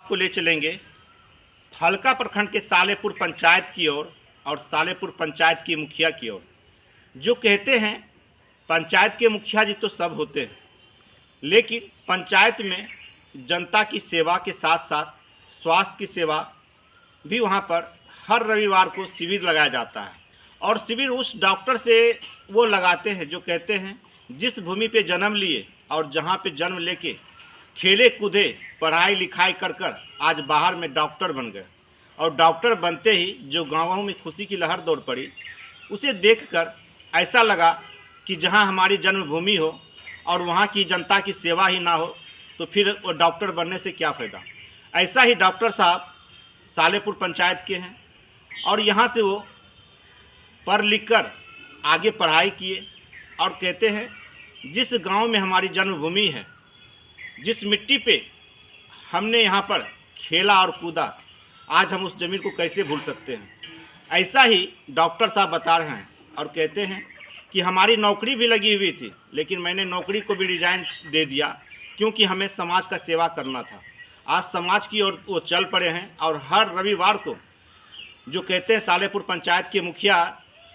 को ले चलेंगे फलका प्रखंड के सालेपुर पंचायत की ओर और सालेपुर पंचायत की मुखिया की ओर। जो कहते हैं पंचायत के मुखिया जी तो सब होते हैं, लेकिन पंचायत में जनता की सेवा के साथ साथ स्वास्थ्य की सेवा भी वहाँ पर हर रविवार को शिविर लगाया जाता है। और शिविर उस डॉक्टर से वो लगाते हैं जो कहते हैं जिस भूमि पे जन्म लिए और जहाँ पे जन्म लेके खेले कूदे पढ़ाई लिखाई कर कर आज बाहर में डॉक्टर बन गए। और डॉक्टर बनते ही जो गाँवों में खुशी की लहर दौड़ पड़ी, उसे देखकर ऐसा लगा कि जहाँ हमारी जन्मभूमि हो और वहाँ की जनता की सेवा ही ना हो तो फिर वो डॉक्टर बनने से क्या फ़ायदा। ऐसा ही डॉक्टर साहब सालेपुर पंचायत के हैं और यहाँ से वो पढ़ लिख कर आगे पढ़ाई किए और कहते हैं जिस गांव में हमारी जन्मभूमि है, जिस मिट्टी पे हमने यहाँ पर खेला और कूदा, आज हम उस ज़मीन को कैसे भूल सकते हैं। ऐसा ही डॉक्टर साहब बता रहे हैं और कहते हैं कि हमारी नौकरी भी लगी हुई थी, लेकिन मैंने नौकरी को भी रिजाइन दे दिया क्योंकि हमें समाज का सेवा करना था। आज समाज की ओर वो चल पड़े हैं और हर रविवार को जो कहते हैं सालेपुर पंचायत के मुखिया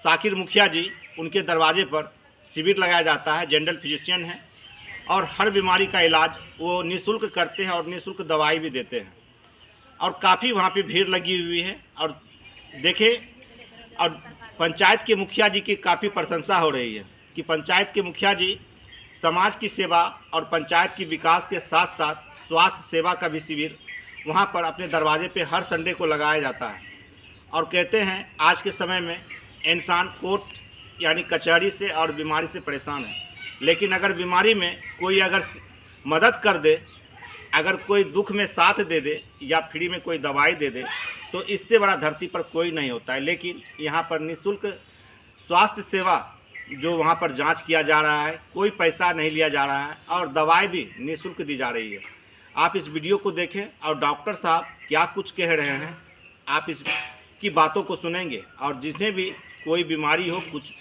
साकिर मुखिया जी, उनके दरवाजे पर शिविर लगाया जाता है। जनरल फिजिशियन हैं और हर बीमारी का इलाज वो निःशुल्क करते हैं और निःशुल्क दवाई भी देते हैं। और काफ़ी वहाँ पे भीड़ लगी हुई है और देखें, और पंचायत के मुखिया जी की काफ़ी प्रशंसा हो रही है कि पंचायत के मुखिया जी समाज की सेवा और पंचायत की विकास के साथ साथ स्वास्थ्य सेवा का भी शिविर वहाँ पर अपने दरवाजे पे हर संडे को लगाया जाता है। और कहते हैं आज के समय में इंसान कोर्ट यानी कचहरी से और बीमारी से परेशान है, लेकिन अगर बीमारी में कोई अगर मदद कर दे, अगर कोई दुख में साथ दे दे या फ्री में कोई दवाई दे दे, तो इससे बड़ा धरती पर कोई नहीं होता है। लेकिन यहाँ पर निःशुल्क स्वास्थ्य सेवा जो वहाँ पर जांच किया जा रहा है, कोई पैसा नहीं लिया जा रहा है और दवाई भी निःशुल्क दी जा रही है। आप इस वीडियो को देखें और डॉक्टर साहब क्या कुछ कह रहे हैं, आप इस की बातों को सुनेंगे। और जिसे भी कोई बीमारी हो, कुछ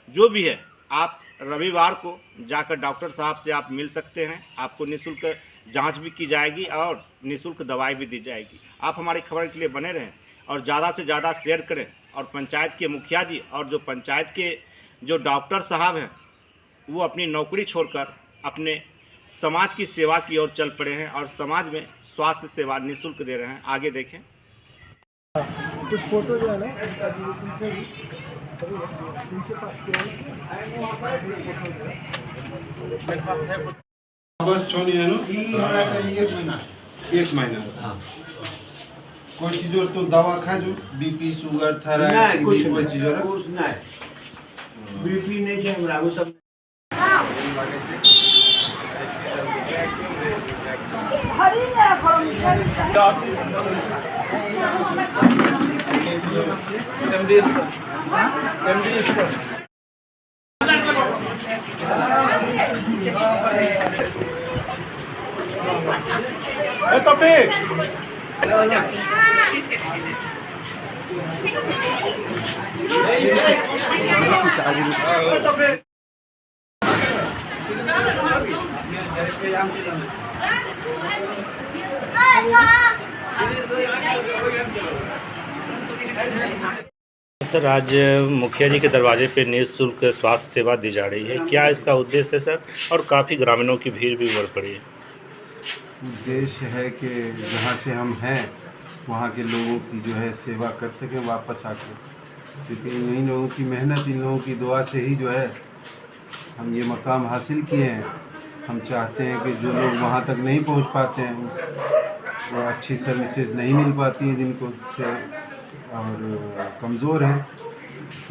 जो भी है, आप रविवार को जाकर डॉक्टर साहब से आप मिल सकते हैं। आपको निःशुल्क जांच भी की जाएगी और निःशुल्क दवाई भी दी जाएगी। आप हमारी खबर के लिए बने रहें और ज़्यादा से ज़्यादा शेयर करें। और पंचायत के मुखिया जी और जो पंचायत के जो डॉक्टर साहब हैं, वो अपनी नौकरी छोड़कर अपने समाज की सेवा की ओर चल पड़े हैं और समाज में स्वास्थ्य सेवा निःशुल्क दे रहे हैं। आगे देखें। कुछ फोटो जो है ना उनसे भी उनके पास बस छोनी है ना एक महीना कोई चीज और तो दवा खा जो बीपी शुगर थायराइड कोई चीज और नहीं, बीपी नहीं है हमरा वो सब सर, आज मुखिया जी के दरवाजे पे निःशुल्क स्वास्थ्य सेवा दी जा रही है, क्या इसका उद्देश्य है सर? और काफ़ी ग्रामीणों की भीड़ भी बढ़ पड़ी है। उद्देश्य है कि जहाँ से हम हैं वहाँ के लोगों की जो है सेवा कर सकें वापस आकर, क्योंकि इन लोगों की मेहनत, इन लोगों की दुआ से ही जो है हम ये मकाम हासिल किए हैं। हम चाहते हैं कि जो लोग वहाँ तक नहीं पहुँच पाते हैं, वो अच्छी सर्विसेज नहीं मिल पाती हैं, जिनको से और कमज़ोर हैं,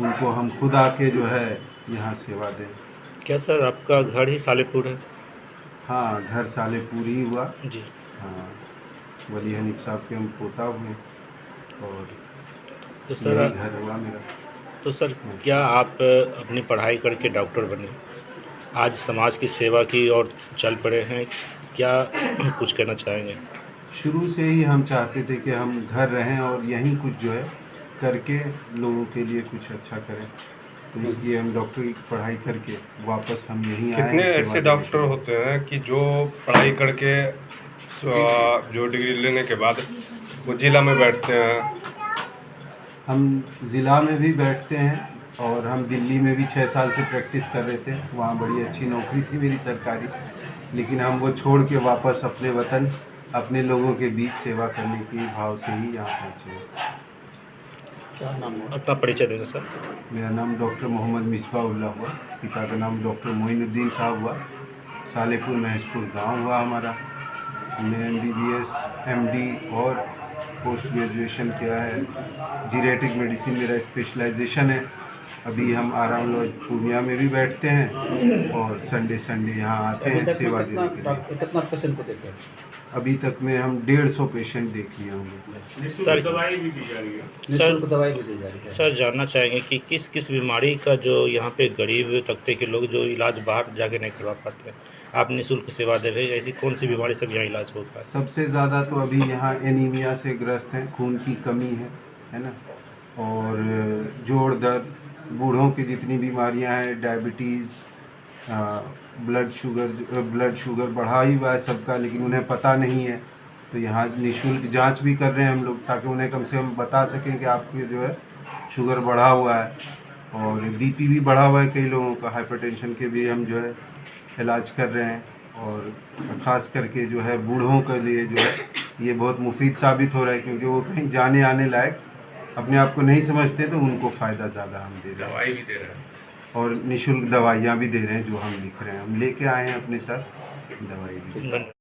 उनको हम खुद आके जो है यहाँ सेवा दें। क्या सर आपका घर ही सालेपुर है? हाँ, घर सालेपुर ही हुआ जी। हाँ, वली हनीफ साहब के हम पोता हुए और तो सर घर हुआ मेरा। तो सर क्या आप अपनी पढ़ाई करके डॉक्टर बने, आज समाज की सेवा की और चल पड़े हैं, क्या कुछ कहना चाहेंगे? शुरू से ही हम चाहते थे कि हम घर रहें और यहीं कुछ जो है करके लोगों के लिए कुछ अच्छा करें। तो इसलिए हम डॉक्टरी की पढ़ाई करके वापस हम यहीं आए कितने हैं सेवा ऐसे देने डॉक्टर के लिए। होते हैं कि जो पढ़ाई करके जो डिग्री लेने के बाद वो जिला में बैठते हैं? हम ज़िला में भी बैठते हैं और हम दिल्ली में भी 6 साल से प्रैक्टिस कर रहे थे, वहाँ बड़ी अच्छी नौकरी थी मेरी सरकारी, लेकिन हम वो छोड़ के वापस अपने वतन अपने लोगों के बीच सेवा करने के भाव से ही यहाँ पहुँचे। अपना परिचय देंगे सर। मेरा नाम डॉक्टर मोहम्मद मिसबाउल्लाह हुआ, पिता का नाम डॉक्टर मोइनुद्दीन साहब हुआ, सालेपुर महसपुर गांव हुआ हमारा। हमने MBBS MD और पोस्ट ग्रेजुएशन किया है। जीरेटिक मेडिसिन मेरा स्पेशलाइजेशन है। अभी हम आराम लॉज पूर्णिया में भी बैठते हैं और संडे यहाँ आते हैं सेवा देने के लिए। कितना पेशेंट को देखे? अभी तक में हम 150 पेशेंट देख लिए होंगे। सर दवाई भी दी जा रही है। सर जानना चाहेंगे कि किस किस बीमारी का जो यहाँ पे गरीब तबके के लोग जो इलाज बाहर जाके नहीं करवा पाते हैं, आप निःशुल्क सेवा दे रहे हैं, ऐसी कौन सी बीमारी सब यहाँ इलाज होता है? सबसे ज़्यादा तो अभी यहाँ एनीमिया से ग्रस्त हैं, खून की कमी है ना, और जोड़ दर्द, बूढ़ों की जितनी बीमारियाँ हैं, डायबिटीज़, ब्लड शुगर बढ़ा ही हुआ है सबका, लेकिन उन्हें पता नहीं है। तो यहाँ निःशुल्क जांच भी कर रहे हैं हम लोग, ताकि उन्हें कम से कम बता सकें कि आपके जो है शुगर बढ़ा हुआ है, और BP भी बढ़ा हुआ है कई लोगों का, हाइपरटेंशन के भी हम जो है इलाज कर रहे हैं। और ख़ास करके जो है बूढ़ों के लिए जो है ये बहुत मुफीद साबित हो रहा है, क्योंकि वो कहीं जाने आने लायक अपने आप को नहीं समझते, तो उनको फ़ायदा ज़्यादा हम दे रहे हैं। दवाई भी दे रहे हैं और निःशुल्क दवाइयाँ भी दे रहे हैं जो हम लिख रहे हैं, हम लेके आए हैं अपने साथ दवाई भी। धन्यवाद।